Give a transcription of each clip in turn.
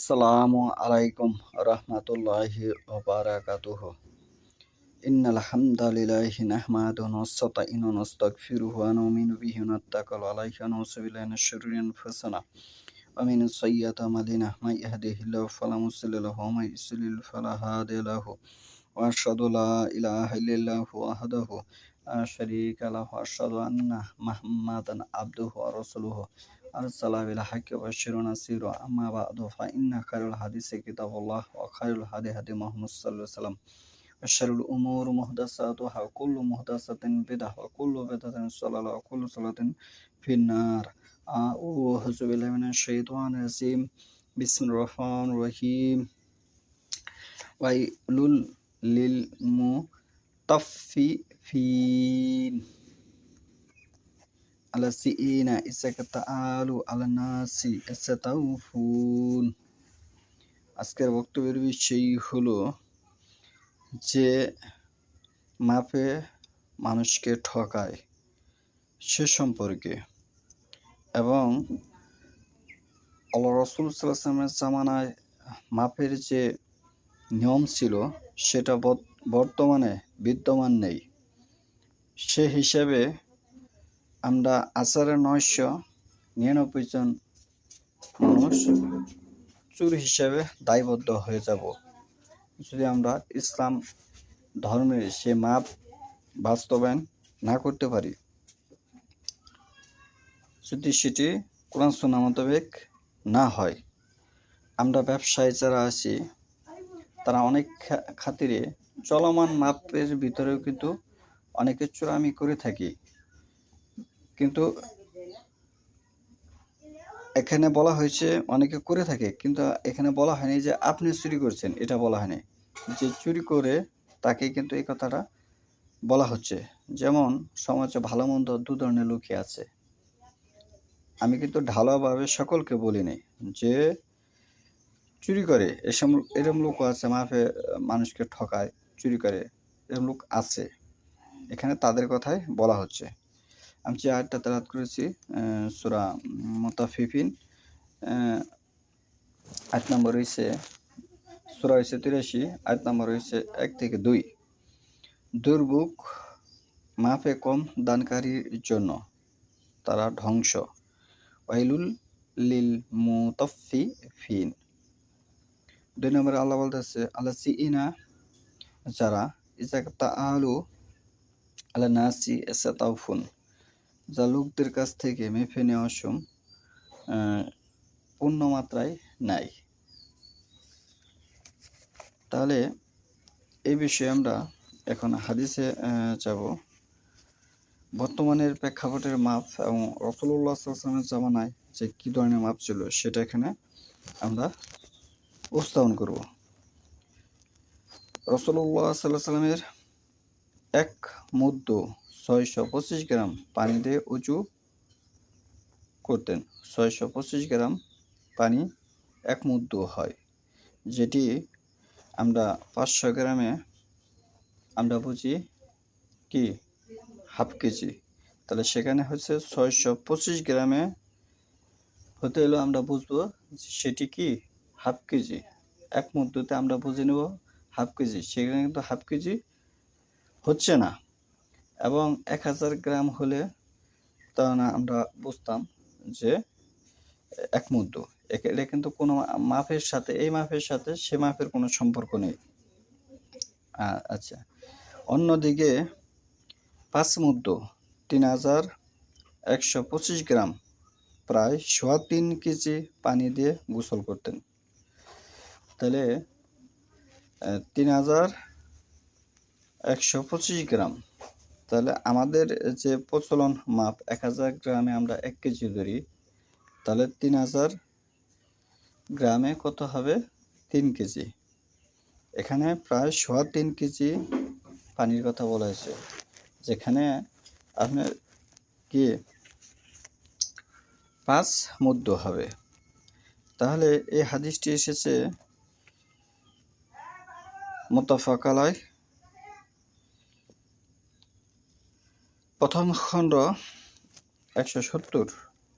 আসসালামু আলাইকুম রহমতুল্লাহি ওয়া বারাকাতুহু। ইন্নাল হামদালিল্লাহি নাহমাদুহু ওয়া নাস্তাঈনুহু ওয়া নাস্তাগফিরুহু ওয়া নু'মিনু বিহি ওয়া নাতাওয়াক্কালু আলাইহি ওয়া নাউযু বিল্লাহি মিনাশ শুরুরি আনফুসিনা ওয়া মিন সাইয়্যাতি আ'মালিনা মান ইয়াহদিহিল্লাহু ফালা মুদিল্লা লাহু ওয়া মান ইদ্লিল ফালা হাদিয়া লাহু ওয়া আশহাদু লা ইলাহা ইল্লাল্লাহু ওয়াহদাহু লা শারীকা লাহু ওয়া আশহাদু আন্না মুহাম্মাদান আবদুহু ওয়া রাসূলুহু আরসালাহু বিল হাক্কি বাশশিরুন নাসিরা আম্মা বা'দু ফা ইন্না খায়রাল হাদিসি কিতাবুল্লাহ ওয়া খায়রুল হাদি হাদি মুহাম্মদ সাল্লাল্লাহু আলাইহি ওয়াসাল্লাম ওয়া শাররুল উমুরি মুহদাসাতুহা ওয়া কুল্লু মুহদাসাতিন বিদআহ ওয়া কুল্লু বিদআতিন সালালাহ ওয়া কুল্লু সালাতিন ফিন্নার। আউযু বিল্লাহি মিনাশ শাইতানির রাজিম। বিসমিল্লাহির রহমানির রহিম। ওয়াইলুল লিল মুতাফফিফিন আল্লাযীনা ইযা তাআলু আলান নাসি ইস্তাউফুন। আজকের বক্তব্যের বিষয় হলো যে মাপে মানুষকে ঠকায় সে সম্পর্কে, এবং আল্লাহ রাসূল সাল্লাল্লাহু আলাইহি ওয়াসাল্লামের জামানায় মাপের যে নিয়ম ছিল সেটা বর্তমানে বিদ্যমান নেই। সে হিসেবে আমরা ৯৯৯ জন মানুষ চোর হিসেবে দায়বদ্ধ হয়ে যাব যদি আমরা ইসলাম ধর্মের সে মাপ বাস্তবায়ন না করতে পারি, যদি সেটি কোরআন সুন্নাহ মোতাবেক না হয়। আমরা ব্যবসায়ী যারা আছি তারা অনেক খাতিরে চলমান মাপের ভিতরেও কিন্তু অনেকে চোরামি করে থাকি, কিন্তু এখানে বলা হয়েছে অনেকে করে থাকে, কিন্তু এখানে বলা হয়নি যে আপনি চুরি করছেন, এটা বলা হয়নি। যে চুরি করে তাকে কিন্তু এই কথাটা বলা হচ্ছে। যেমন সমাজে ভালো মন্দ দু ধরনের লোকই আছে। আমি কিন্তু ঢালাওভাবে সকলকে বলিনি যে চুরি করে এরকম লোক আছে, মাফে মানুষকে ঠকায়, চুরি করে, এরকম লোক আছে। এখানে তাদের কথাই বলা হচ্ছে। আমি যে আয়াতটা তেলাওয়াত করেছি সূরা মুতাফফিফিন, আয়াত নম্বর হয়েছে সূরা হয়েছে ৮৩, আয়াত নম্বর হয়েছে ১ থেকে ২। দুর্ভোগ মাপে কম দানকারীর জন্য তারা ধ্বংস। ওয়াইলুল লিল মুতাফফিফিন। ২ নম্বরে আল্লাহ বলতেছে আল্লাযীনা যারা ইযা তাআলু আলান নাসি ইস্তাউফুন, যা লোকদের কাছ থেকে মেপে নেওয়ার সময় পূর্ণ মাত্রায় নাই। তাহলে এই বিষয়ে আমরা এখন হাদিসে যাব। বর্তমানের প্রেক্ষাপটের মাপ এবং রাসূলুল্লাহ সাল্লাল্লাহু আলাইহি ওয়াসাল্লামের জামানায় যে কী ধরনের মাপ ছিল সেটা এখানে আমরা উপস্থাপন করব। রাসূলুল্লাহ সাল্লাল্লাহু আলাইহি ওয়াসাল্লামের এক মুদ্দ ৬২৫ গ্রাম পানি দিয়ে উযু করতেন। ৬২৫ গ্রাম পানি এক মুদ্দ হয়, যেটি আমরা ৫০০ গ্রামে আমরা বুঝি কি হাফ কেজি। তাহলে সেখানে হচ্ছে ৬২৫ গ্রামে হতে হলে আমরা বুঝবো সেটি কি হাফ কেজি। এক মুদ্দতে আমরা বুঝে নেব হাফ কেজি, সেখানে কিন্তু হাফ কেজি হচ্ছে না। এবং ১০০০ গ্রাম হলে তা না আমরা বুঝতাম যে এক মুদ্দ। এটা কিন্তু কোনো মাপের সাথে, এই মাপের সাথে সে মাপের কোনো সম্পর্ক নেই। আচ্ছা, অন্যদিকে ৫ মুদ্দ ৩১২৫ গ্রাম প্রায় ৩.৫ কেজি পানি দিয়ে গোসল করতেন। তাহলে ৩১২৫ গ্রাম, তাহলে আমাদের যে প্রচলন মাপ ১০০০ গ্রামে আমরা ১ কেজি ধরি, তাহলে ৩০০০ গ্রামে কত হবে? ৩ কেজি। এখানে প্রায় ৩.৫ কেজি পানির কথা বলা হয়েছে, যেখানে আপনার কি ৫ মুদ্দ হবে। তাহলে এই হাদিসটি এসেছে মুত্তাফাক আলাইহ, প্রথম খণ্ড ১৭০,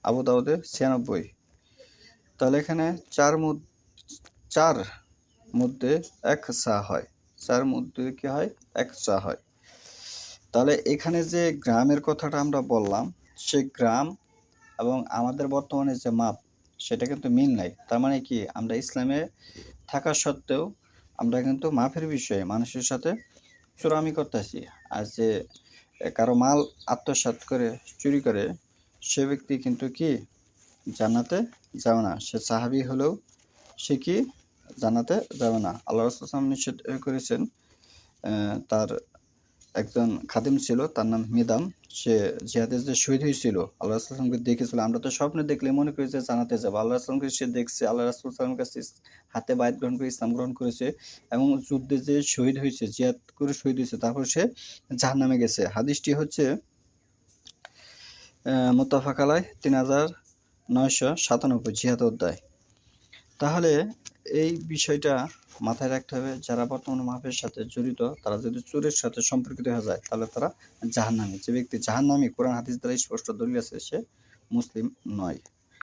আবু দাউদে ৯৬। তাহলে এখানে চার মধ্যে এক চা হয়, চার মধ্যে কি হয়, এক চা হয়। তাহলে এখানে যে গ্রামের কথাটা আমরা বললাম, সে গ্রাম এবং আমাদের বর্তমানে যে মাপ সেটা কিন্তু মিল নাই। তার মানে কি, আমরা ইসলামে থাকা সত্ত্বেও আমরা কিন্তু মাপের বিষয়ে মানুষের সাথে চোরামি করতেছি। আর যে কারো মাল আত্মসাৎ করে চুরি করে সে ব্যক্তি কিন্তু কি জান্নাতে যাবে না। সে সাহাবী হলেও সে কি জান্নাতে যাবে না। আল্লাহ রাসূল সাল্লাল্লাহু আলাইহি ওয়াসাল্লাম নিষেধ করেছেন। তার একজন খাদিম ছিল, তার নাম মিদাম। সে জিহাদে যে শহীদ হয়েছিল, আল্লাহ রাসূল সাল্লাল্লাহু আলাইহি ওয়াসাল্লামকে দেখেছিল। আমরা তো স্বপ্নে দেখলে মনে করি যে জান্নাতে যাবো। আল্লাহ রাসূল সাল্লাল্লাহু আলাইহি ওয়াসাল্লামকে সে দেখছে, আল্লাহ রাসূল সাল্লাল্লাহু আলাইহি ওয়াসাল্লামের কাছে হাতে বায়াত গ্রহণ করে ইসলাম গ্রহণ করেছে এবং যুদ্ধে যে শহীদ হয়েছে, জিহাদ করে শহীদ হয়েছে, তারপর সে জাহান্নামে গেছে। হাদিসটি হচ্ছে মুত্তাফাক আলাইহ ৩৯৯৭ জিহাদ অধ্যায়। তাহলে এই বিষয়টা মাথায় রাখতে হবে, যারা বর্তমানে মাফের সাথে জড়িত তারা যদি চোরের সাথে সম্পর্কিত হয়ে যায় তাহলে তারা জাহান্নামী। যে ব্যক্তি জাহান্নামী কোরআন হাদিস দ্বারা স্পষ্ট দলিল আছে, সে মুসলিম নয়।